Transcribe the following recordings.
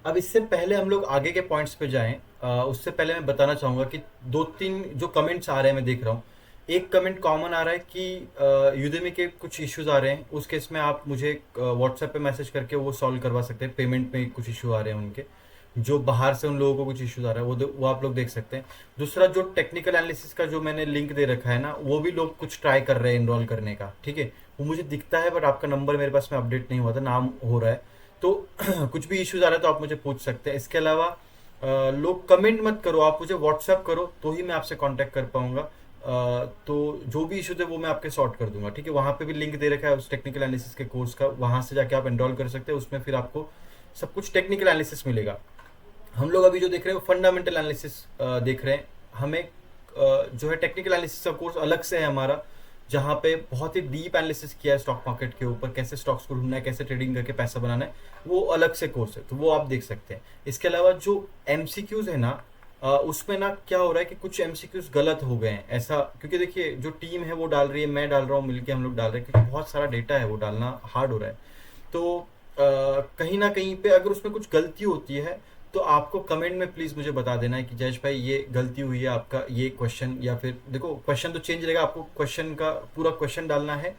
अब इससे पहले हम लोग आगे के पॉइंट्स पे जाएं, उससे पहले मैं बताना चाहूँगा कि दो तीन जो कमेंट्स आ रहे हैं मैं देख रहा हूँ। एक कमेंट कॉमन आ रहा है कि यूदेमी के कुछ इश्यूज आ रहे हैं, उस केस में आप मुझे व्हाट्सएप पे मैसेज करके वो सॉल्व करवा सकते हैं। पेमेंट में कुछ इशू आ रहे हैं उनके, जो बाहर से उन लोगों को कुछ इश्यूज आ रहा है, वो आप लोग देख सकते हैं। दूसरा, जो टेक्निकल एनालिसिस का जो मैंने लिंक दे रखा है ना, वो भी लोग कुछ ट्राई कर रहे हैं इनरोल करने का, ठीक है। वो मुझे दिखता है, बट आपका नंबर मेरे पास में अपडेट नहीं हुआ था, नाम हो रहा है। तो कुछ भी इश्यूज आ रहा है तो आप मुझे पूछ सकते हैं। इसके अलावा लोग कमेंट मत करो, आप मुझे व्हाट्सएप करो तो ही मैं आपसे कांटेक्ट कर पाऊंगा। तो जो भी इश्यूज है वो मैं आपके सॉर्ट कर दूंगा, ठीक है। वहाँ पे भी लिंक दे रखा है उस टेक्निकल एनालिसिस के कोर्स का, वहाँ से जाके आप एनरोल कर सकते हैं। उसमें फिर आपको सब कुछ टेक्निकल एनालिसिस मिलेगा। हम लोग अभी जो देख रहे हैं वो फंडामेंटल एनालिसिस देख रहे हैं। हमें जो है टेक्निकल एनालिसिस का कोर्स अलग से है हमारा, जहाँ पे बहुत ही डीप एनालिसिस किया है स्टॉक मार्केट के ऊपर, कैसे स्टॉक्स को ढूंढना है, कैसे ट्रेडिंग करके पैसा बनाना है, वो अलग से कोर्स है, तो वो आप देख सकते हैं। इसके अलावा जो एमसीक्यूज है ना, उसमें ना क्या हो रहा है कि कुछ एमसीक्यूज गलत हो गए हैं ऐसा, क्योंकि देखिए जो टीम है वो डाल रही है, मैं डाल रहा हूँ, मिलके हम लोग डाल रहे हैं, क्योंकि बहुत सारा डेटा है, वो डालना हार्ड हो रहा है। तो कहीं ना कहीं पे अगर उसमें कुछ गलती होती है तो आपको कमेंट में प्लीज मुझे बता देना है कि जयेश भाई ये गलती हुई है आपका ये क्वेश्चन, या फिर देखो क्वेश्चन तो चेंज रहेगा, आपको क्वेश्चन का पूरा क्वेश्चन डालना है।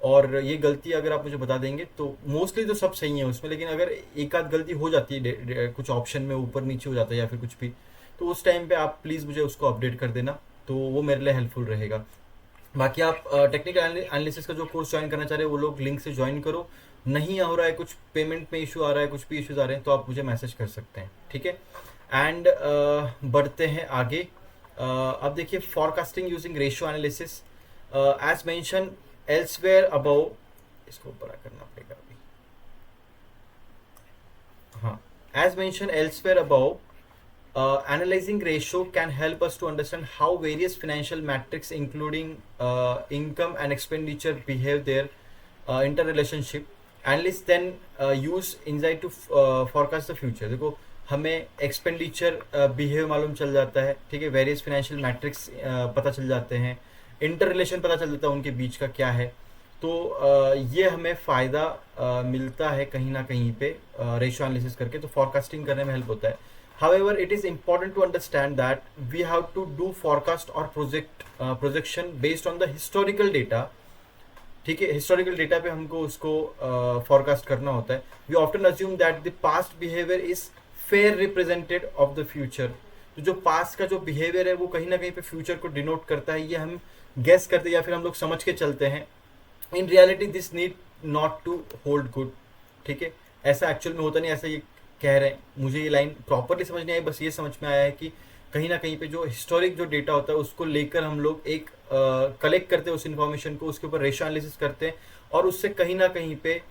और ये गलती अगर आप मुझे बता देंगे तो मोस्टली तो सब सही है उसमें, लेकिन अगर एक आध गलती हो जाती है, कुछ ऑप्शन में ऊपर नीचे हो जाता है या फिर कुछ भी, तो उस टाइम पे आप प्लीज़ मुझे उसको अपडेट कर देना, तो वो मेरे लिए हेल्पफुल रहेगा। बाकी आप टेक्निकल एनालिसिस का जो कोर्स ज्वाइन करना चाह रहे हैं वो लोग लिंक से ज्वाइन करो। नहीं हो रहा है, कुछ पेमेंट में इशू आ रहा है, कुछ भी इश्यूज आ रहे हैं, तो आप मुझे मैसेज कर सकते हैं, ठीक है। एंड बढ़ते हैं आगे। अब देखिए, forecasting using ratio analysis as mention elsewhere above, इसको बड़ा करना पड़ेगा अभी। हाँ, as mention elsewhere above, analyzing ratio can help us to understand how various financial metrics, including income and expenditure, behave their interrelationship. Analysts then use insight to forecast the future. देखो, हमें expenditure behave मालूम चल जाता है, ठीक है, various financial matrix पता चल जाते हैं, इंटर रिलेशन पता चल जाता है उनके बीच का क्या है। तो ये हमें फ़ायदा मिलता है कहीं ना कहीं पे रेशियो एनालिसिस करके, तो फोरकास्टिंग करने में हेल्प होता है। However, it is important to understand that we have to do forecast or projection based on the historical data, ठीक है। हिस्टोरिकल डेटा पे हमको उसको फोरकास्ट करना होता है। We often assume that the past behaviour is fair represented of the future. तो जो पास्ट का जो बिहेवियर है वो कहीं ना कहीं पे फ्यूचर को डिनोट करता है, ये हम गेस करते हैं या फिर हम लोग समझ के चलते हैं। In reality this need not to hold good, ठीक है। ऐसा एक्चुअल में होता नहीं, ऐसा ये कह रहे हैं। मुझे ये लाइन प्रॉपरली समझ नहीं आई, बस ये समझ में आया है कि कहीं ना कहीं पे जो हिस्टोरिक जो डेटा होता है उसको लेकर हम लोग एक कलेक्ट करते हैं उस इन्फॉर्मेशन को, उसके ऊपर रेशियो एनालिसिस करते हैं, और उससे कहीं ना कहीं पे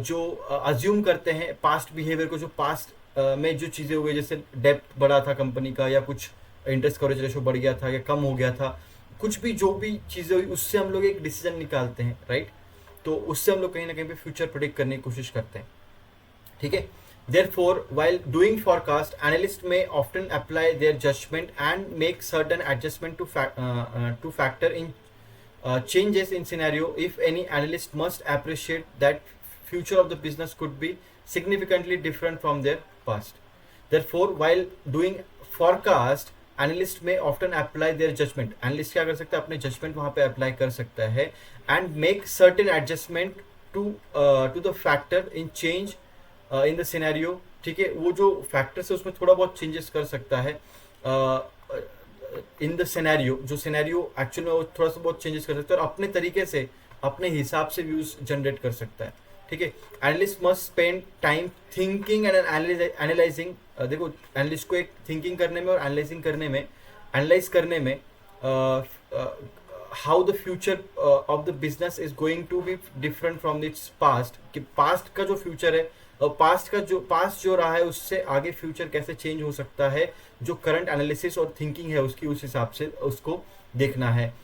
जो अज्यूम करते हैं पास्ट बिहेवियर को, जो पास्ट में जो चीज़ें हो गई, जैसे डेप्थ बढ़ा था कंपनी का, या कुछ इंटरेस्ट कवरेज रेशो बढ़ गया था या कम हो गया था, कुछ भी जो भी चीज़ें हुई उससे हम लोग एक डिसीजन निकालते हैं, राइट। तो उससे हम लोग कहीं ना कहीं पे फ्यूचर प्रेडिक्ट करने की कोशिश करते हैं, ठीक है। Therefore, while doing forecast, analysts may often apply their judgment and make certain adjustment to factor in changes in scenario. If any analyst must appreciate that future of the business could be significantly different from their past. Therefore, while doing forecast, analyst may often apply their judgment. Analyst क्या कर सकता है, अपने judgment वहाँ पे apply कर सकता है, and make certain adjustment to the factor in change in the scenario, ठीक है। वो जो फैक्टर्स है उसमें थोड़ा बहुत चेंजेस कर सकता है इन द सिनेरियो, जो सिनेरियो एक्चुअल में वो थोड़ा सा बहुत चेंजेस कर सकता है और अपने तरीके से अपने हिसाब से व्यूज जनरेट कर सकता है, ठीक है। Analyst must spend time thinking and analysing. देखो, एनालिस्ट को एक थिंकिंग करने में और एनालाइजिंग करने में, एनालाइज करने में how the future of the business is going to be different from its past, कि पास्ट का जो फ्यूचर है और पास्ट जो रहा है उससे आगे फ्यूचर कैसे चेंज हो सकता है, जो करंट एनालिसिस और थिंकिंग है उसकी, उस हिसाब से उसको देखना है।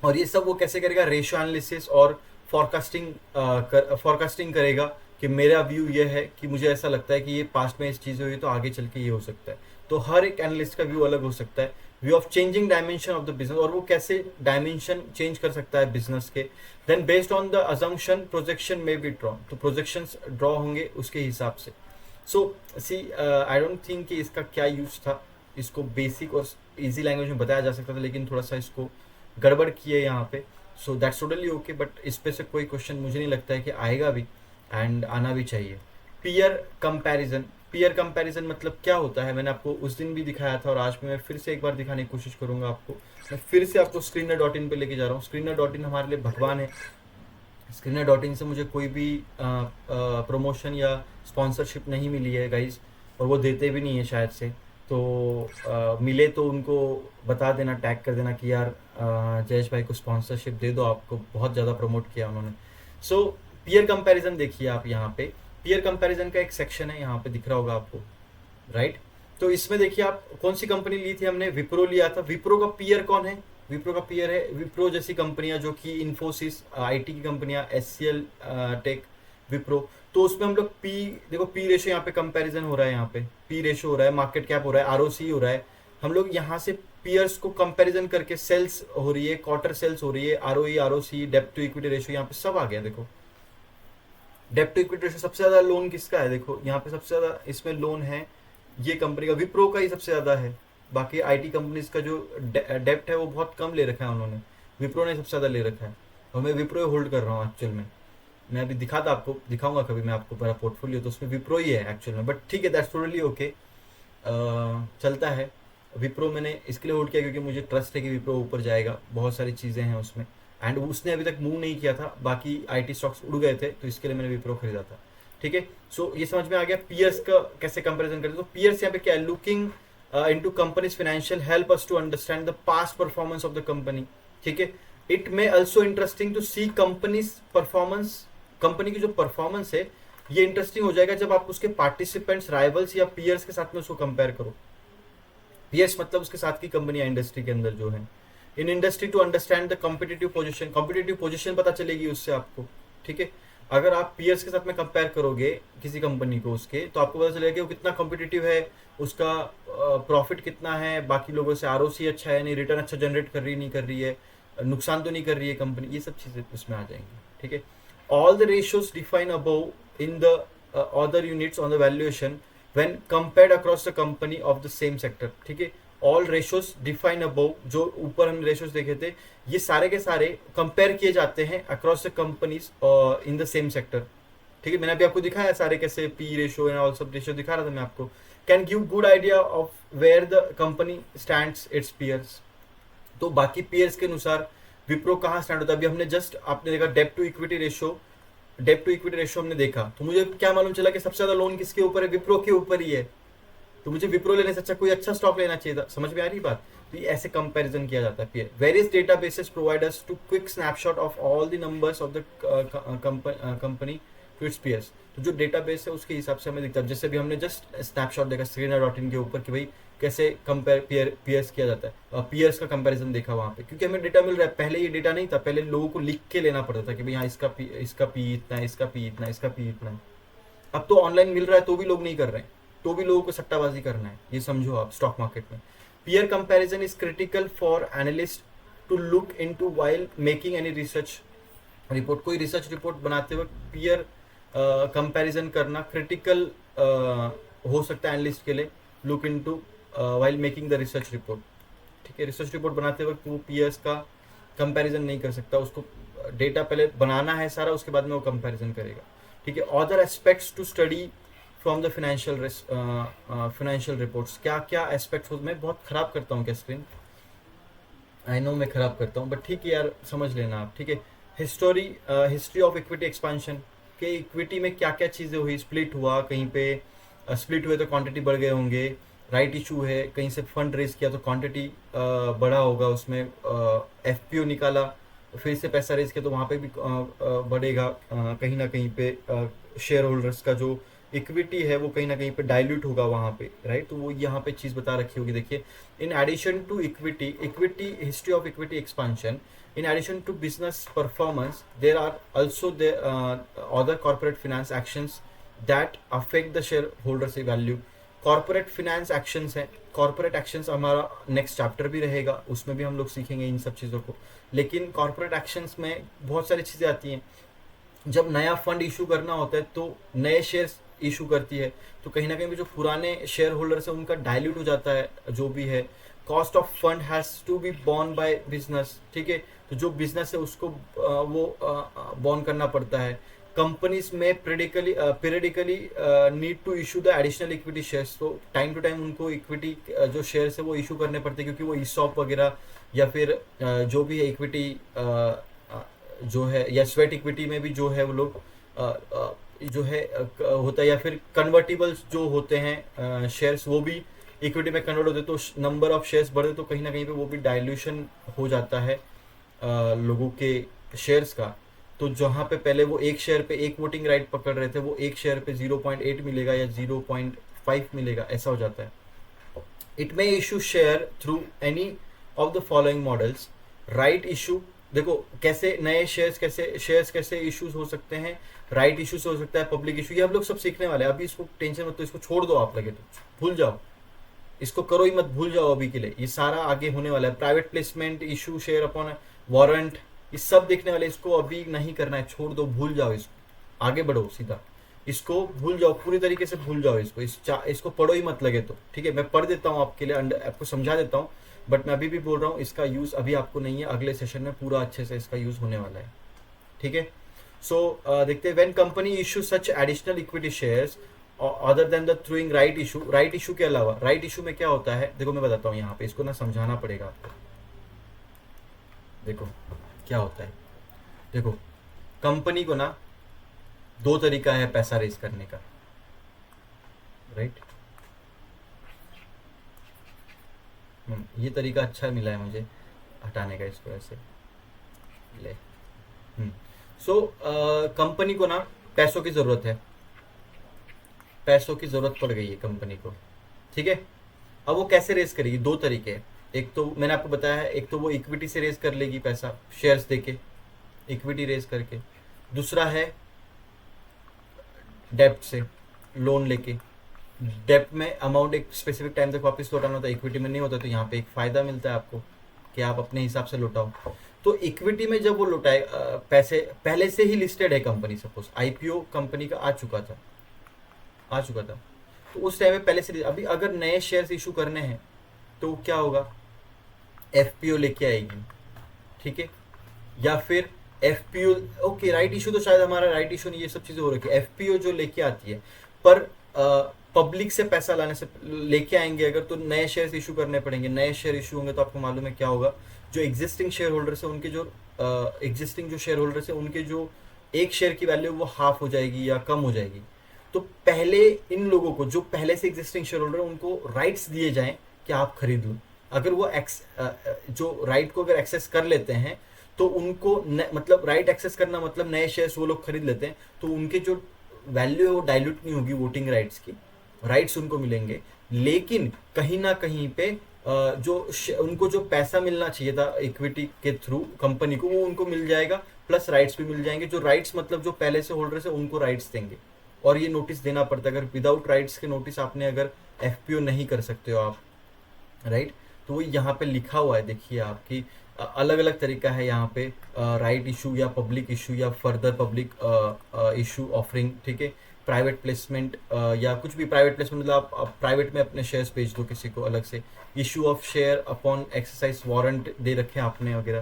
और ये सब वो कैसे करेगा, रेशियो एनालिसिस और फॉरकास्टिंग करेगा, कि मेरा व्यू ये है कि मुझे ऐसा लगता है कि ये पास्ट में इस चीज़ हुई तो आगे चल के ये हो सकता है। तो हर एक एनालिस्ट का व्यू अलग हो सकता है। View of changing dimension of the business, और वो कैसे डायमेंशन चेंज कर सकता है बिजनेस के। Then based on the assumption projection में बी ड्रॉ, तो प्रोजेक्शंस ड्रॉ होंगे उसके हिसाब से। सो सी आई डोंट थिंक कि इसका क्या यूज़ था, इसको बेसिक और इजी लैंग्वेज में बताया जा सकता था, लेकिन थोड़ा सा इसको गड़बड़ किए यहाँ पे। So that's totally okay, but इस पे से कोई क्वेश्चन मुझे नहीं लगता है कि आएगा भी, एंड आना भी चाहिए। पीयर कंपैरिजन, पीयर कंपैरिजन मतलब क्या होता है, मैंने आपको उस दिन भी दिखाया था और आज मैं फिर से एक बार दिखाने की कोशिश करूंगा आपको। मैं फिर से आपको स्क्रीनर.इन पे लेके जा रहा हूँ। स्क्रीनर.इन हमारे लिए भगवान है। स्क्रीनर.इन से मुझे कोई भी प्रमोशन या स्पॉन्सरशिप नहीं मिली है गाइज, और वो देते भी नहीं है शायद से। तो मिले तो उनको बता देना, टैग कर देना कि यार जयेश भाई को स्पॉन्सरशिप दे दो, आपको बहुत ज़्यादा प्रमोट किया उन्होंने। सो पीयर कंपैरिजन देखिए आप यहाँ पे, पीयर कंपैरिजन का एक सेक्शन है यहाँ पे दिख रहा होगा आपको, राइट। तो इसमें देखिए आप कौन सी कंपनी ली थी हमने, विप्रो लिया था। विप्रो का पीयर कौन है, विप्रो का पीयर है विप्रो जैसी कंपनियां, जो कि इन्फोसिस आईटी की कंपनियां, एचसीएल टेक, विप्रो। तो उसमें हम लोग पी, देखो पी रेशो यहाँ पे कंपैरिजन हो रहा है, यहाँ पे पी रेशो हो रहा है, मार्केट कैप हो रहा है, आरओसी हो रहा है। हम लोग यहाँ से पीयर्स को कंपैरिजन करके सेल्स हो रही है, क्वार्टर सेल्स हो रही है, आरओई, आरओसी, डेब्ट टू इक्विटी रेशो, यहाँ पे सब आ गया। देखो डेब्ट टू इक्विटी रेशो, सबसे ज्यादा लोन किसका है, देखो यहाँ पे सबसे ज्यादा इसमें लोन है ये कंपनी का, विप्रो का ही सबसे ज्यादा है। बाकी आईटी कंपनीज का जो डेप्ट है वो बहुत कम ले रखा है उन्होंने, विप्रो ने सबसे ज्यादा ले रखा है। और मैं विप्रो होल्ड कर रहा हूँ एक्चुअल में। मैं अभी दिखाता आपको, दिखाऊंगा कभी मैं आपको मेरा पोर्टफोलियो, तो उसमें विप्रो ही है एक्चुअल में, बट ठीक है, दैट्स टोटली ओके, चलता है। विप्रो मैंने इसके लिए होल्ड किया क्योंकि मुझे ट्रस्ट है कि विप्रो ऊपर जाएगा, बहुत सारी चीज़ें हैं उसमें, एंड उसने अभी तक मूव नहीं किया था, बाकी आईटी स्टॉक्स उड़ गए थे, तो इसके लिए मैंने विप्रो खरीदा था। ठीक है, सो ये समझ में आ गया पीयर्स का कैसे कंपैरिजन करते। तो पीयर्स यहाँ पे क्या है, looking into companies financial help us to understand the past performance of the company. ठीक है, it may also interesting to see companies performance, company की जो परफॉर्मेंस है ये इंटरेस्टिंग हो जाएगा जब आप उसके पार्टिसिपेंट्स, राइवल्स या पीयर्स के साथ में उसको कंपेयर करो। पीयर्स मतलब उसके साथ की कंपनियां इंडस्ट्री के अंदर जो है, in industry to understand the competitive position, competitive position पता चलेगी उससे आपको। ठीक है, अगर आप पीयर्स के साथ में कंपेयर करोगे किसी कंपनी को उसके, तो आपको पता चलेगा कि वो कितना कॉम्पिटिटिव है, उसका प्रॉफिट कितना है, बाकी लोगों से आरओसी अच्छा है नहीं, रिटर्न अच्छा जनरेट कर रही नहीं कर रही है, नुकसान तो नहीं कर रही है कंपनी, ये सब चीज़ें उसमें आ जाएंगी। ठीक है, all the ratios defined above in the other units on the valuation when compared across the company of the same sector। ठीक है, ऑल रेशियोज डिफाइन अबव, जो ऊपर हमने रेशियोज देखे थे, ये सारे के सारे कंपेयर किए जाते हैं across the companies in the same sector. ठीक है, मैंने अभी आपको दिखाया सारे कैसे पी रेशियो एंड ऑल सब रेशियो दिखा रहा था मैं आपको। Can give good idea of where the company stands its peers. तो बाकी पीयर्स के अनुसार विप्रो कहाँ स्टैंड होता है। अभी हमने जस्ट आपने देखा डेब्ट टू इक्विटी रेशियो, डेब्ट टू इक्विटी रेशियो हमने देखा, तो मुझे क्या मालूम चला कि सबसे ज्यादा लोन किसके ऊपर है, विप्रो के ऊपर ही है। तो मुझे विप्रो लेने से अच्छा कोई अच्छा स्टॉक लेना चाहिए था। समझ में आ रही बात। तो ये ऐसे कंपैरिजन किया जाता है। Various databases provide us to quick snapshot of all the numbers of the company to its peers. तो जो डेटाबेस है उसके हिसाब से हमें दिखता है। जैसे भी हमने जस्ट स्नैपशॉट देखा स्क्रीनर.इन के ऊपर कि भाई कैसे कंपेयर पीयर्स किया जाता है, पीयर्स का कंपैरिजन देखा वहाँ पे, क्योंकि हमें डेटा मिल रहा है। पहले ये डेटा नहीं था, पहले लोगों को लिख के लेना पड़ता था कि भाई हाँ इसका पी इतना है, इसका पी इतना है, इसका पी इतना है। अब तो ऑनलाइन मिल रहा है तो भी लोग नहीं कर रहे हैं, तो भी लोगों को सट्टाबाजी करना है। ये समझो आप स्टॉक मार्केट में। Peer comparison is critical for analyst to look into while making any research report. कोई रिसर्च रिपोर्ट बनाते वक्त पीयर कंपैरिजन करना क्रिटिकल हो सकता है एनालिस्ट के लिए, look into while making the research report. ठीक है, रिसर्च रिपोर्ट बनाते वक्त वो पीयर्स का कंपैरिजन नहीं कर सकता, उसको डेटा पहले बनाना है सारा, उसके बाद में वो कंपैरिजन करेगा। ठीक है, other aspects to study from the financial reports. क्या क्या एस्पेक्ट्स हो, मैं बहुत खराब करता हूँ क्या स्क्रीन, आई नो मैं खराब करता हूँ, बट ठीक है यार समझ लेना आप। ठीक है, हिस्ट्री ऑफ इक्विटी एक्सपेंशन के, इक्विटी में क्या क्या चीज़ें हुई, स्प्लिट हुआ कहीं पे, स्प्लिट हुए तो क्वांटिटी बढ़ गए होंगे, राइट इशू है, कहीं से फंड रेज किया तो क्वांटिटी बढ़ा होगा, उसमें एफपीओ निकाला फिर से पैसा रेज किया तो वहाँ पे भी बढ़ेगा, कहीं ना कहीं पे शेयर होल्डर्स का जो इक्विटी है वो कहीं ना कहीं पे डाइल्यूट होगा वहाँ पे, राइट। तो वो यहाँ पे चीज़ बता रखी होगी। देखिए, in addition to equity history of equity expansion, in addition to business performance there are also the other corporate finance actions that affect the shareholders value। corporate finance actions है, corporate actions हमारा next chapter भी रहेगा, उसमें भी हम लोग सीखेंगे इन सब चीज़ों को। लेकिन corporate actions में बहुत सारी चीज़ें आती हैं, जब नया फंड इशू करना होता है तो नए शेयर्स इशू करती है, तो कहीं ना कहीं जो पुराने शेयर होल्डर्स है उनका डाइल्यूट हो जाता है जो भी है। Cost of fund has to be borne by business, ठीक है, तो जो बिजनेस है उसको वो बॉर्न करना पड़ता है। कंपनीज में periodically need to issue the additional equity shares, तो टाइम टू टाइम उनको इक्विटी जो शेयर्स है वो इशू करने पड़ते हैं, क्योंकि वो ईसॉप वगैरह या फिर जो भी है इक्विटी जो है, या स्वेट इक्विटी में भी जो है वो लोग जो है होता है, या फिर कन्वर्टिबल्स जो होते हैं शेयर्स वो भी इक्विटी में कन्वर्ट होते हैं, तो नंबर ऑफ शेयर्स बढ़े तो कहीं ना कहीं पे वो भी डाइल्यूशन हो जाता है लोगों के शेयर्स का। तो जहाँ पे पहले वो एक शेयर पे एक वोटिंग राइट पकड़ रहे थे, वो एक शेयर पे 0.8 मिलेगा या 0.5 मिलेगा, ऐसा हो जाता है। It may issue share through any of the following models. Right issue, देखो कैसे नए शेयर्स कैसे इश्यूज हो सकते हैं, राइट इशू से हो सकता है, पब्लिक इशू, ये हम लोग सब सीखने वाले हैं। अभी इसको टेंशन मत, तो इसको छोड़ दो, आप लगे तो भूल जाओ, इसको करो ही मत, भूल जाओ अभी के लिए, ये सारा आगे होने वाला है। Private placement, issue share upon warrant, ये सब देखने वाले, इसको अभी नहीं करना है, छोड़ दो, भूल जाओ इसको, आगे बढ़ो सीधा, इसको भूल जाओ, पूरी तरीके से भूल जाओ इसको, इसको पढ़ो ही मत लगे तो, ठीक है। मैं पढ़ देता हूँ आपके लिए, आपको समझा देता हूँ, बट मैं अभी भी बोल रहा हूँ इसका यूज अभी आपको नहीं है, अगले सेशन में पूरा अच्छे से इसका यूज होने वाला है, ठीक है। सो देखते हैं, when company issue such additional equity shares other than the through right issue. Right issue के अलावा, राइट इशू में क्या होता है, देखो मैं बताता हूँ यहाँ पे, इसको ना समझाना पड़ेगा आपको। देखो क्या होता है, देखो कंपनी को ना दो तरीका है पैसा रेज करने का, राइट। ये तरीका अच्छा मिला है मुझे हटाने का, इसको ऐसे ले। सो कंपनी को ना पैसों की जरूरत है, पैसों की जरूरत पड़ गई है कंपनी को, ठीक है। अब वो कैसे रेज करेगी, दो तरीके हैं। एक तो मैंने आपको बताया है, एक तो वो इक्विटी से रेज कर लेगी पैसा, शेयर्स देके इक्विटी रेज करके। दूसरा है डेप्ट से, लोन लेके। डेप्ट में अमाउंट एक स्पेसिफिक टाइम तक वापस लौटाना होता है, इक्विटी में नहीं होता, तो यहाँ पे एक फायदा मिलता है आपको कि आप अपने हिसाब से लौटाओ। तो इक्विटी में जब वो लौटाए पैसे, पहले से ही लिस्टेड है कंपनी, सपोज आईपीओ कंपनी का आ चुका था, तो उस टाइम में पहले से, अभी अगर नए शेयर्स इशू करने हैं तो क्या होगा, एफपीओ लेके आएगी, ठीक है, या फिर एफपीओ, ओके राइट इशू तो शायद हमारा राइट इशू नहीं, ये सब चीजें हो रही है, एफपीओ जो लेके आती है, पर पब्लिक से पैसा लाने से लेके आएंगे अगर, तो नए शेयर्स इशू करने पड़ेंगे। नए शेयर इशू होंगे तो आपको मालूम है क्या होगा, जो एग्जिस्टिंग शेयर होल्डर्स है उनके जो एग्जिस्टिंग जो शेयर होल्डर्स है उनके जो एक शेयर की वैल्यू वो हाफ हो जाएगी या कम हो जाएगी। तो पहले इन लोगों को जो पहले से एग्जिस्टिंग शेयर होल्डर, उनको राइट्स दिए जाएं कि आप खरीद लो। अगर वो जो राइट को अगर एक्सेस कर लेते हैं तो उनको मतलब राइट एक्सेस करना मतलब नए शेयर्स वो लोग खरीद लेते हैं, तो उनके जो वैल्यू है वो डाइल्यूट नहीं होगी वोटिंग राइट्स की, राइट्स उनको मिलेंगे। लेकिन कहीं ना कहीं पे जो उनको जो पैसा मिलना चाहिए था इक्विटी के थ्रू कंपनी को, वो उनको मिल जाएगा, प्लस राइट्स भी मिल जाएंगे। जो राइट्स मतलब जो पहले से होल्डर्स है उनको राइट्स देंगे, और ये नोटिस देना पड़ता है। अगर विदाउट राइट्स के नोटिस आपने अगर एफपीओ नहीं कर सकते हो आप, राइट, तो वो यहाँ पे लिखा हुआ है, देखिए आपकी अलग अलग तरीका है यहाँ पे, राइट इशू या पब्लिक इशू या फर्दर पब्लिक इशू ऑफरिंग, ठीक है। प्राइवेट प्लेसमेंट या कुछ भी, प्राइवेट प्लेसमेंट मतलब आप प्राइवेट में अपने शेयर्स बेच दो किसी को अलग से। Issue of share upon exercise, warrant दे रखे हैं आपने वगैरह,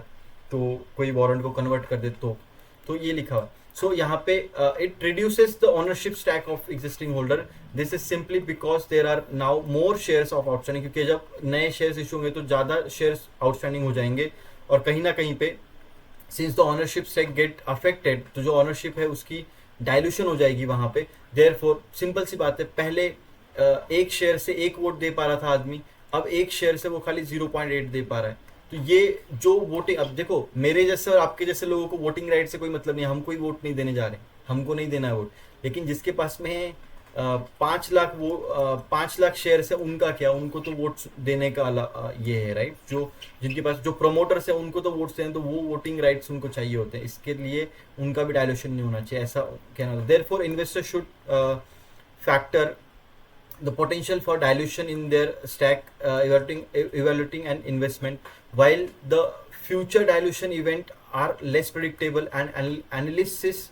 तो कोई वारंट को कन्वर्ट कर दे तो ये लिखा हुआ। सो यहाँ पे it reduces the ownership stake of existing holder. This is simply because there are now more shares of outstanding, क्योंकि जब नए शेयर्स इशू होंगे तो ज़्यादा शेयर्स आउटस्टैंडिंग हो जाएंगे, और कहीं ना कहीं पे since the ownership stack get affected, तो जो ओनरशिप है उसकी डायल्यूशन हो जाएगी वहाँ पे। देयरफॉर सिंपल सी बात है, पहले एक शेयर से एक वोट दे पा रहा था आदमी, अब एक शेयर से वो खाली 0.8 दे पा रहा है। तो ये जो वोटिंग, अब देखो मेरे जैसे और आपके जैसे लोगों को वोटिंग राइट से कोई मतलब नहीं, हम कोई वोट नहीं देने जा रहे, हमको नहीं देना है वोट। लेकिन जिसके पास में 5 लाख वो 5 लाख शेयर है, उनका क्या, उनको तो वोट देने का ये है राइट। जो जिनके पास जो प्रोमोटर्स है उनको तो वोट्स दें, तो वो वोटिंग राइट्स उनको चाहिए होते हैं, इसके लिए उनका भी डायल्यूशन नहीं होना चाहिए, ऐसा कहना। Therefore investor should factor the potential for dilution in their stack, evaluating an investment. While the future dilution event are less predictable, and analysis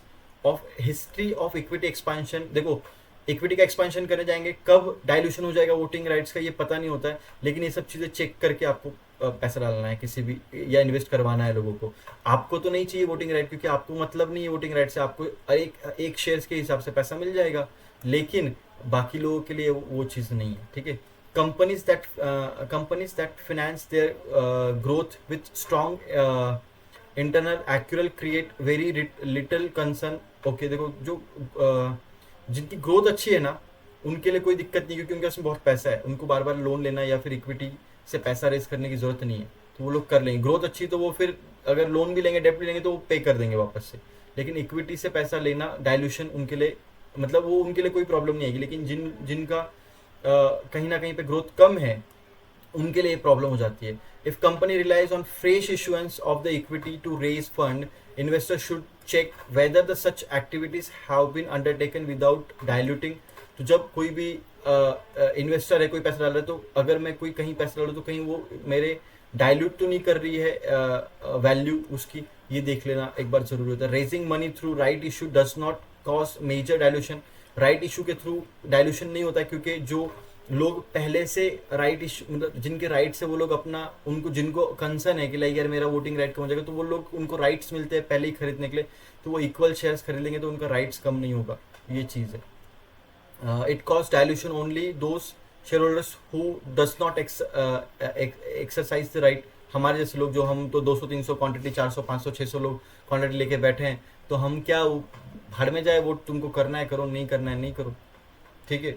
of history of equity expansion. देखो इक्विटी का expansion करने जाएंगे, कब dilution हो जाएगा voting rights का ये पता नहीं होता है, लेकिन ये सब चीज़ें चेक करके आपको पैसा डालना है किसी भी, या इन्वेस्ट करवाना है लोगों को। आपको तो नहीं चाहिए वोटिंग राइट, क्योंकि आपको मतलब नहीं है वोटिंग राइट से, आपको एक शेयर्स के हिसाब से पैसा मिल जाएगा, लेकिन बाकी लोगों के लिए वो चीज़ नहीं है, ठीक है। Companies that finance their growth with strong internal accrual create very little concern. Okay देखो जो जिनकी ग्रोथ अच्छी है ना उनके लिए कोई दिक्कत नहीं, क्योंकि उनके पास बहुत पैसा है, उनको बार बार लोन लेना या फिर इक्विटी से पैसा रेज करने की जरूरत नहीं है, तो वो लोग कर लेंगे। ग्रोथ अच्छी तो वो फिर अगर लोन भी लेंगे डेब्ट भी लेंगे तो वो पे कर देंगे वापस से। लेकिन इक्विटी से पैसा लेना डायल्यूशन उनके लिए, मतलब वो उनके लिए कोई प्रॉब्लम नहीं आएगी, लेकिन जिनका कहीं ना कहीं पे ग्रोथ कम है उनके लिए प्रॉब्लम हो जाती है। If company relies on fresh issuance of the equity to raise fund, investor should check whether the such activities have been undertaken without diluting. तो जब कोई भी इन्वेस्टर है, कोई पैसा डाल रहा है, तो अगर मैं कोई कहीं पैसा डालूँ तो कहीं वो मेरे डायल्यूट तो नहीं कर रही है वैल्यू उसकी, ये देख लेना एक बार जरूरी होता है। Raising money through right issue does not cause major dilution. Right issue के थ्रू डायल्यूशन नहीं होता है, क्योंकि जो लोग पहले से राइट इशू, मतलब जिनके राइट्स है वो लोग अपना, उनको जिनको कंसर्न है कि लाइक यार मेरा वोटिंग राइट कम हो जाएगा, तो वो लोग उनको राइट्स मिलते हैं पहले ही खरीदने के लिए, तो वो इक्वल शेयर्स खरीद लेंगे तो उनका राइट्स कम नहीं होगा, ये चीज़ है। It caused dilution only those shareholders who does not exercise the right। हमारे जैसे लोग, जो हम तो 200-300 क्वांटिटी, 400 500 600 लोग क्वांटिटी लेके बैठे हैं, तो हम क्या भाड़ में जाए वोट, तुमको करना है करो, नहीं करना है नहीं करो, ठीक है।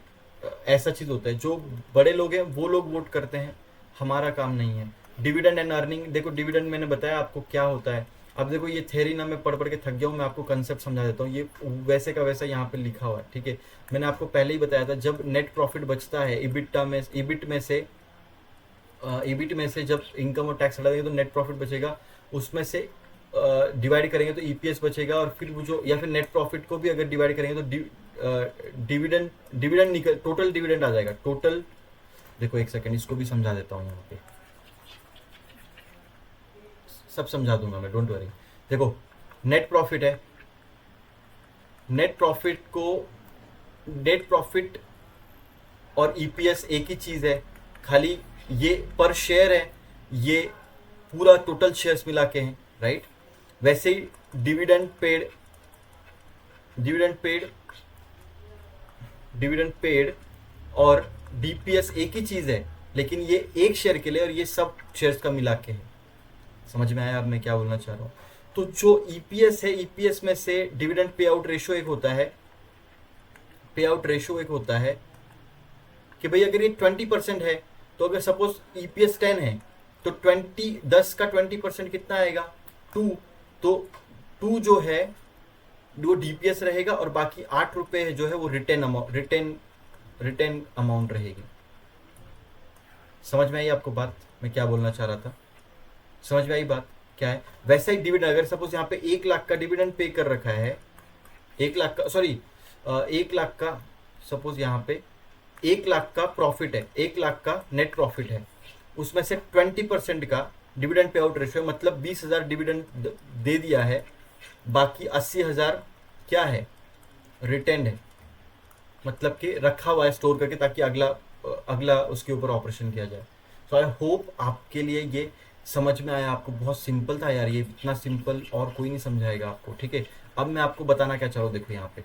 ऐसा चीज़ होता है, जो बड़े लोग हैं वो लोग वोट करते हैं, हमारा काम नहीं है। डिविडेंड एंड अर्निंग, देखो डिविडेंड मैंने बताया आपको क्या होता है। अब देखो ये थ्योरी ना मैं पढ़ पढ़ के थक गया हूँ, मैं आपको कंसेप्ट समझा देता हूँ। ये वैसे का वैसा यहाँ पे लिखा हुआ है, ठीक है। मैंने आपको पहले ही बताया था, जब नेट प्रॉफिट बचता है ईबिट में से जब इनकम और टैक्स हटा देंगे तो नेट प्रॉफिट बचेगा, उसमें से डिवाइड करेंगे तो ईपीएस बचेगा, और फिर वो जो, या फिर नेट प्रॉफिट को भी अगर डिवाइड करेंगे तो डिविडेंड निकल, टोटल डिविडेंड आ जाएगा। टोटल देखो एक सेकंड, इसको भी समझा देता हूँ, यहाँ पे सब समझा दूंगा मैं, डोंट वरी। देखो नेट प्रॉफिट है, नेट प्रॉफिट और ईपीएस एक ही चीज है, खाली ये पर शेयर है, ये पूरा टोटल शेयर्स मिला के हैं, राइट। वैसे ही डिविडेंड पेड और डीपीएस एक ही चीज है, लेकिन ये एक शेयर के लिए और ये सब शेयर्स का मिला के है। समझ में आया अब मैं क्या बोलना चाह रहा हूँ? तो जो ईपीएस है, ईपीएस में से डिविडेंड पे आउट रेशियो एक होता है कि भाई अगर ये 20% है, तो अगर सपोज ईपीएस 10 है तो 10 का 20% कितना आएगा? 2। तो 2 जो है वो डीपीएस रहेगा, और बाकी 8 रुपए है जो है वो रिटेन अमाउंट रहेगी। समझ में आई आपको बात मैं क्या बोलना चाह रहा था? समझ में आई बात क्या है? वैसा ही डिविडेंड, अगर सपोज यहाँ पे 1 लाख का डिविडेंड पे कर रखा है, 1 लाख का सपोज यहाँ पे 1 लाख का प्रॉफिट है, 1 लाख का नेट प्रॉफिट है, उसमें से 20% का डिविडेंड पे आउट रेशियो, मतलब 20,000 डिविडेंड दे दिया है, बाकी 80,000 क्या है? रिटेन है, मतलब कि रखा हुआ है स्टोर करके, ताकि अगला उसके ऊपर ऑपरेशन किया जाए। तो आई होप आपके लिए ये समझ में आया। आपको बहुत सिंपल था यार, ये इतना सिंपल और कोई नहीं समझाएगा आपको, ठीक है। अब मैं आपको बताना क्या चाह रहा हूँ, देखो यहाँ पे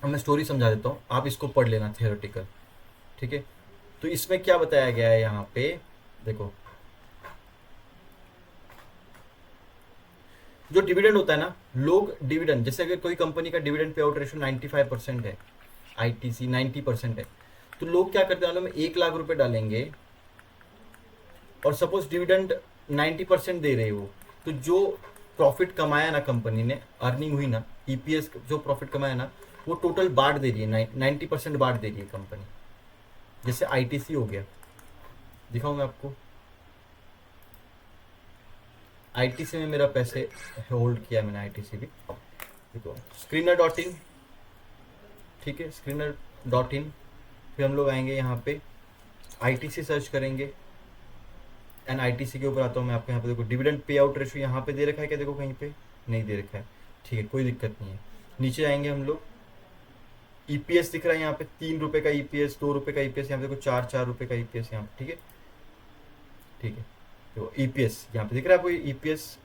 अब मैं स्टोरी समझा देता हूँ, आप इसको पढ़ लेना थियोरेटिकल, ठीक है। तो इसमें क्या बताया गया है यहाँ पे, देखो जो डिविडेंड होता है ना, लोग डिविडेंड, जैसे अगर कोई कंपनी का डिविडेंड पे आउट रेशियो 95% है, आईटीसी 90% है, तो लोग क्या करते हैं, 1 लाख रुपए डालेंगे और सपोज डिविडेंड 90% दे रहे हो, तो जो प्रॉफिट कमाया ना कंपनी ने, अर्निंग हुई ना, ईपीएस जो प्रॉफिट कमाया ना, वो टोटल बांट दे रही है, 90% बांट दे रही है कंपनी। जैसे आईटीसी हो गया, दिखाऊं मैं आपको, आईटीसी में मेरा पैसे होल्ड किया मैंने, आईटीसी भी देखो, screener.in, ठीक है, screener.in। फिर हम लोग आएंगे यहाँ पे आईटीसी सर्च करेंगे, एंड आईटीसी के ऊपर आता हूँ मैं आपको। यहाँ पे देखो डिविडेंड पे आउट रेशियो यहाँ पे दे रखा है क्या? देखो कहीं पे नहीं दे रखा है, ठीक है, कोई दिक्कत नहीं है। नीचे आएंगे हम लोग, ईपीएस दिख रहा है यहाँ पे 3 रुपए का ईपीएस, 2 रुपए का ईपीएस, यहाँ पे देखो 4 4 रुपए का ईपीएस यहाँ पे, ठीक है ठीक है। तो ईपीएस यहाँ पे दिख रहा है आपको ईपीएस।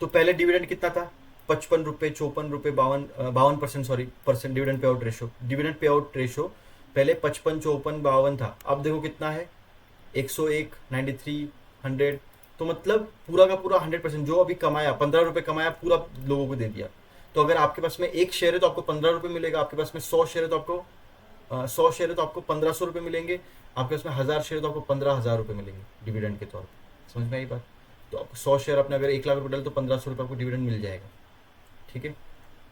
तो पहले डिविडेंड कितना था, 55 रुपए, 54 रुपए, 52% sorry percent dividend pay out ratio. Dividend pay out ratio पहले 55, 54, 52 था, अब देखो कितना है 101, 93, 100। तो मतलब पूरा का पूरा 100% जो अभी कमाया, 15 रुपए कमाया, पूरा लोगों को दे दिया। तो अगर आपके पास में एक शेयर है तो आपको 15 रुपए मिलेगा, आपके पास में 100 शेयर है तो आपको 100 शेयर है तो आपको 1500 रुपए मिलेंगे, आपके पास में 1000 शेयर है तो आपको 15,000 रुपए मिलेंगे डिविडेंड के तौर पर। समझ में आई बात? तो आपको 100 शेयर आपने अगर 1 लाख रुपए डाले तो 1500 रुपये आपको डिविडेंड मिल जाएगा, ठीक है।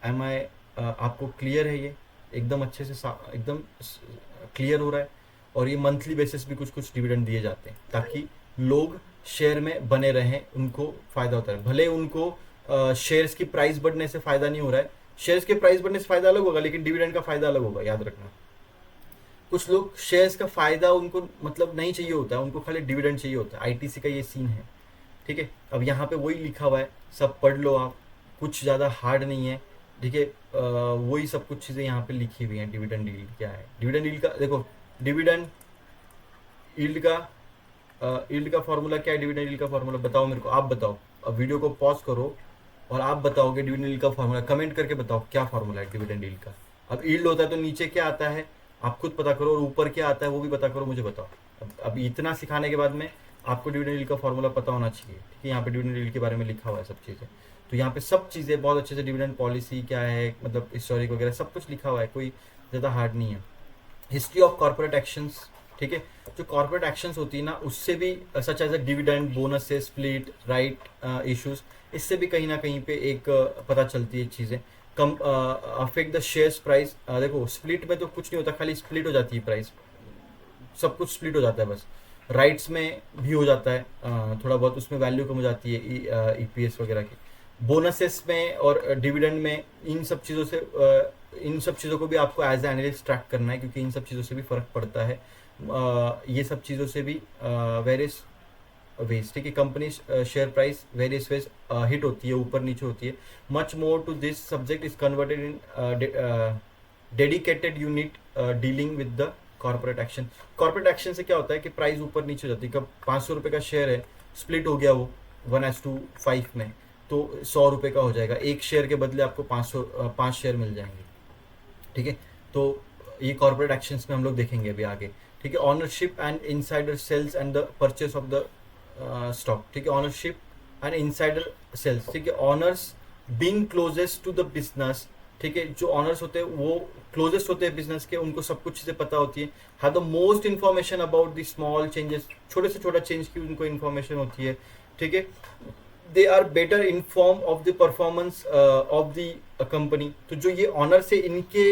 एम आई आपको क्लियर है ये? एकदम अच्छे से एकदम क्लियर हो रहा है। और ये मंथली बेसिस भी कुछ कुछ डिविडेंड दिए जाते हैं ताकि लोग शेयर में बने रहें, उनको फायदा होता है। भले उनको शेयर्स की प्राइस बढ़ने से फायदा नहीं हो रहा है, शेयर्स के प्राइस बढ़ने से फायदा अलग होगा, लेकिन डिविडेंड का फायदा अलग होगा, याद रखना। कुछ लोग शेयर्स का फायदा उनको मतलब नहीं चाहिए होता है, उनको खाली डिविडेंड चाहिए होता है। आईटीसी का ये सीन है, ठीक है। अब यहाँ पे वही लिखा हुआ है, सब पढ़ लो आप, कुछ ज़्यादा हार्ड नहीं है, ठीक है। वही सब कुछ चीज़ें यहाँ पे लिखी हुई हैं। डिविडेंड यील्ड क्या है, डिविडेंड यील्ड का देखो, डिविडेंड यील्ड का फॉर्मूला क्या है, डिविडेंड यील्ड का फॉर्मूला बताओ मेरे को, आप बताओ। अब वीडियो को पॉज करो और आप बताओगे डिविडेंड यील्ड का फॉर्मूला, कमेंट करके बताओ क्या फॉर्मूला है डिविडेंड यील्ड का। अब यील्ड होता है तो नीचे क्या आता है आप खुद पता करो, और ऊपर क्या आता है वो भी पता करो, मुझे बताओ। अब इतना सिखाने के बाद में आपको डिविडेंड यील्ड का फॉर्मूला पता होना चाहिए, ठीक है। यहाँ पे डिविडेंड यील्ड के बारे में लिखा हुआ है सब चीज़ें, तो यहाँ पे सब चीज़ें बहुत अच्छे से, डिविडेंड पॉलिसी क्या है, मतलब हिस्टोरिक वगैरह सब कुछ लिखा हुआ है, कोई ज़्यादा हार्ड नहीं है। हिस्ट्री ऑफ कॉर्पोरेट एक्शंस, ठीक है। जो कॉर्पोरेट एक्शंस होती है ना, उससे भी such as a dividend, bonuses, split, right issues, इससे भी कहीं ना कहीं पे एक पता चलती है चीज़ें। कम अफेक्ट द शेयर्स प्राइस। देखो स्प्लिट में तो कुछ नहीं होता, खाली स्प्लिट हो जाती है प्राइस, सब कुछ स्प्लिट हो जाता है बस। राइट्स में भी हो जाता है थोड़ा बहुत, उसमें वैल्यू कम हो जाती है ईपीएस वगैरह की। बोनसेस में और डिविडेंड में, इन सब चीज़ों से इन सब चीज़ों को भी आपको एज ए एनालिस्ट ट्रैक करना है, क्योंकि इन सब चीज़ों से भी फ़र्क पड़ता है। ये सब चीज़ों से भी वेरियस वेज, ठीक है। Company share price various ways hit होती है, ऊपर नीचे होती है। Much more to this subject is converted in dedicated unit dealing with the corporate action. Corporate action से क्या होता है कि प्राइस ऊपर नीचे हो जाती है। कब 500 रुपये का शेयर है, स्प्लिट हो गया वो 1:5 में, तो 100 रुपये का हो जाएगा, एक शेयर के बदले आपको 5 शेयर मिल जाएंगे, ठीक है। तो ये कॉर्पोरेट एक्शंस में हम लोग देखेंगे अभी आगे, ठीक है। Ownership and insider sales and the purchase of the stock, ठीक है। ऑनरशिप एंड इनसाइडर सेल्स, ठीक है। Owners being closest to the business, ठीक है। जो ऑनर्स होते हैं वो क्लोजेस्ट होते हैं बिजनेस के, उनको सब कुछ चीज़ें पता होती है। हाँ, the most information about the small changes, छोटे से छोटा चेंज की उनको इन्फॉर्मेशन होती है, ठीक है। They are better inform of the performance of the company. तो जो ये ऑनर से, इनके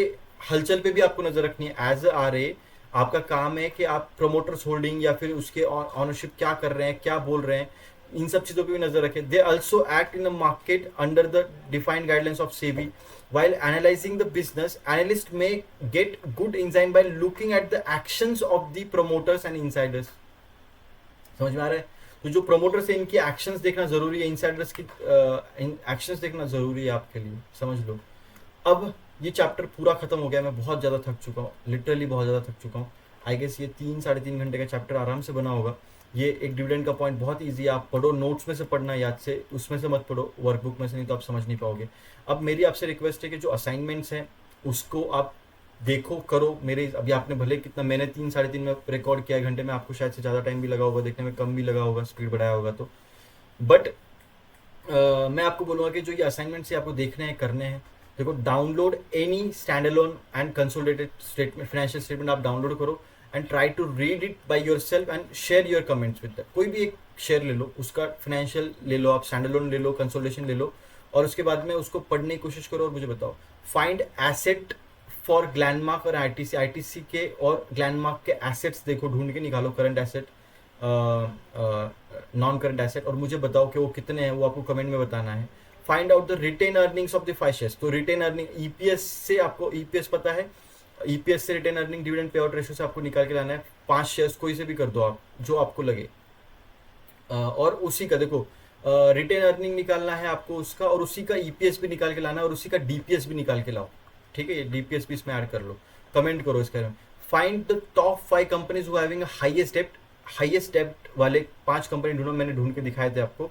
हलचल पे भी आपको नजर रखनी है। एज आर ए आपका काम है कि आप प्रमोटर्स होल्डिंग या फिर उसके ऑनरशिप क्या कर रहे हैं, क्या बोल रहे हैं, इन सब चीजों पे भी नजर रखें। They also act in the market under the defined guidelines of SEBI. while analyzing the business, analyst may get good insight by looking at the actions of the promoters and insiders। समझ में आ रहा है? तो जो प्रमोटर्स है इनकी actions देखना जरूरी है, इनसाइडर्स की एक्शंस देखना जरूरी है आपके लिए, समझ लो। अब ये चैप्टर पूरा खत्म हो गया, मैं बहुत ज़्यादा थक चुका हूँ, लिटरली बहुत ज़्यादा थक चुका हूँ। आई गेस ये 3 साढ़े 3 घंटे का चैप्टर आराम से बना होगा। ये एक डिविडेंड का पॉइंट बहुत ईजी है, आप पढ़ो, नोट्स में से पढ़ना, याद से उसमें से मत पढ़ो, वर्कबुक में से, नहीं तो आप समझ नहीं पाओगे। अब मेरी आपसे रिक्वेस्ट है कि जो असाइनमेंट्स हैं उसको आप देखो, करो। मेरे अभी आपने भले कितना, मैंने 3 साढ़े 3 में रिकॉर्ड किया घंटे में, आपको शायद से ज़्यादा टाइम भी लगा होगा देखने में, कम भी लगा होगा, स्पीड बढ़ाया होगा तो। बट मैं आपको बोलूँगा कि जो ये असाइनमेंट्स आपको देखने हैं, करने हैं, देखो, download any standalone and consolidated statement, financial statement आप डाउनलोड करो and try to read it by yourself and share your comments with that. कोई भी एक शेयर ले लो, उसका फाइनेंशियल ले लो, आप स्टैंड अलोन ले लो, कंसोलिडेशन ले लो, और उसके बाद में उसको पढ़ने की कोशिश करो और मुझे बताओ। फाइंड एसेट फॉर ग्लैंडमार्क और आईटीसी, आईटीसी के और ग्लैंडमार्क के एसेट्स देखो, ढूंढ के निकालो, current asset, non current asset, और मुझे बताओ कि वो कितने हैं, वो आपको कमेंट में बताना है। Find out the retained earnings of the 5 shares. तो रिटेन अर्निंग ईपीएस से, आपको ईपीएस पता है, ईपीएस से retained earning dividend payout ratio से आपको निकाल के लाना है। 5 शेयर्स कोई से भी कर दो आप, जो आपको लगे, और उसी का देखो रिटेन अर्निंग निकालना है आपको उसका, और उसी का ईपीएस भी निकाल के लाना है, और उसी का डीपीएस भी निकाल के लाओ, ठीक है, ये डीपीएस भी इसमें ऐड कर लो, कमेंट करो इसके बारे में। Find the top 5 companies who having highest डेप्ट वाले 5 कंपनी ढूंढो, मैंने ढूंढ के दिखाए थे आपको,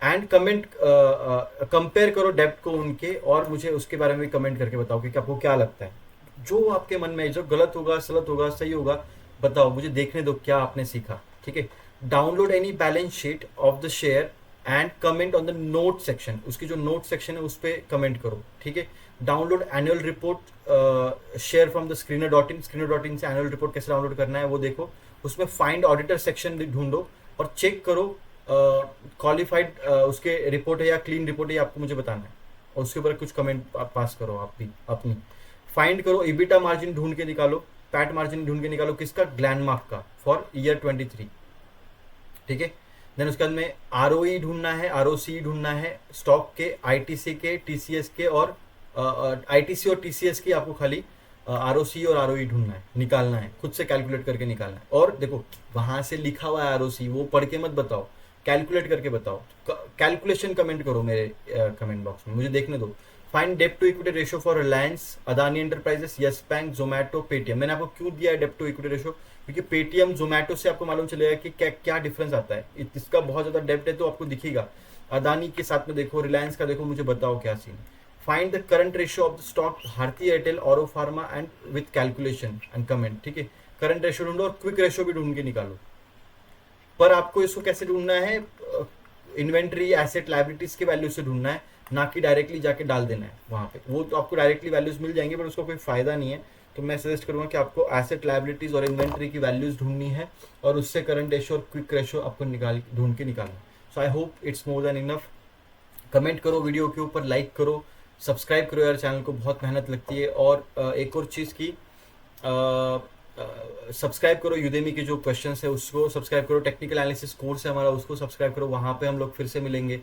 एंड कमेंट कंपेयर करो डेप्ट को उनके, और मुझे उसके बारे में कमेंट करके बताओ कि आपको क्या लगता है, जो आपके मन में, जो गलत होगा, सलत होगा, सही होगा, बताओ, मुझे देखने दो क्या आपने सीखा, ठीक है। Download any balance sheet of the share and comment on the note section, उसकी जो नोट सेक्शन है उस पर कमेंट करो, ठीक है। Download annual report share from the screener dot in से एनुअल रिपोर्ट कैसे डाउनलोड करना है वो देखो, उसमें फाइंड ऑडिटर सेक्शन ढूंढो और चेक करो क्वालिफाइड उसके रिपोर्ट है या क्लीन रिपोर्ट है, आपको मुझे बताना है, और उसके ऊपर कुछ कमेंट पास करो आप भी अपनी। फाइंड करो इबिटा मार्जिन ढूंढ के निकालो, पैट मार्जिन ढूंढ के निकालो, किसका, ग्लैंडमार्क का, फॉर ईयर 23, ठीक है। देन उसके बाद में आरओई ढूंढना है, आरओसी ढूंढना है, स्टॉक के, आईटीसी के, टीसीएस के, और आईटीसी और टीसीएस की आपको खाली आरओसी और आरओई ढूंढना है, निकालना है, खुद से कैलकुलेट करके निकालना है। और देखो वहां से लिखा हुआ है आरओसी, वो पढ़ के मत बताओ, कैलकुलेट करके बताओ, कैलकुलेशन कमेंट करो मेरे कमेंट बॉक्स में, मुझे देखने दो। फाइंड डेप्ट to equity ratio for Reliance, Adani enterprises, Yes Bank, Zomato, Paytm. मैंने आपको क्यों दिया है डेप्ट टू इक्विटी रेशियो, क्योंकि पेटीएम, जोमैटो से आपको मालूम चलेगा कि क्या क्या डिफरेंस आता है, इसका बहुत ज्यादा डेप्ट है तो आपको दिखेगा, अदानी के साथ में देखो, रिलायंस का देखो, मुझे बताओ क्या scene. Find the current ratio of the stock Bharti Airtel, Auro pharma and with calculation and comment, ठीक है। करंट रेशियो ढूंढो और क्विक रेशियो भी ढूंढ के निकालो। पर आपको इसको कैसे ढूंढना है, इन्वेंट्री, एसेट, लाइबिलिटीज के वैल्यू से ढूंढना है, ना कि डायरेक्टली जाके डाल देना है वहां पे, वो तो आपको डायरेक्टली वैल्यूज मिल जाएंगे पर उसका कोई फायदा नहीं है। तो मैं सजेस्ट करूंगा कि आपको एसेट, लाइबिलिटीज और इन्वेंट्री की वैल्यूज ढूंढनी है, और उससे करंट रेशियो और क्विक रेशियो आपको ढूंढ के निकालना। So I hope it's more than enough. Comment करो वीडियो के ऊपर, लाइक करो, सब्सक्राइब करो यार, चैनल को बहुत मेहनत लगती है। और एक और चीज़ की, सब्सक्राइब करो यूदेमी के जो क्वेश्चंस है उसको सब्सक्राइब करो, टेक्निकल एनालिसिस कोर्स है हमारा उसको सब्सक्राइब करो, वहाँ पे हम लोग फिर से मिलेंगे।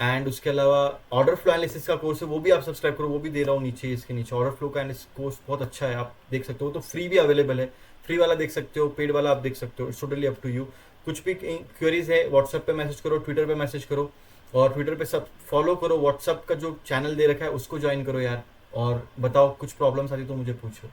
एंड उसके अलावा ऑर्डर फ्लो एनालिसिस का कोर्स है वो भी आप सब्सक्राइब करो, वो भी दे रहा हूँ नीचे, इसके नीचे ऑर्डर फ्लो का एनालिसिस कोर्स बहुत अच्छा है, आप देख सकते हो, तो फ्री भी अवेलेबल है, फ्री वाला देख सकते हो, पेड वाला आप देख सकते हो, it's totally up to you. कुछ भी क्वेरीज है व्हाट्सएप पे मैसेज करो, ट्विटर पे मैसेज करो, और ट्विटर पे सब फॉलो करो, व्हाट्सएप का जो चैनल दे रखा है उसको ज्वाइन करो यार, और बताओ कुछ प्रॉब्लम्स आती तो मुझे पूछो।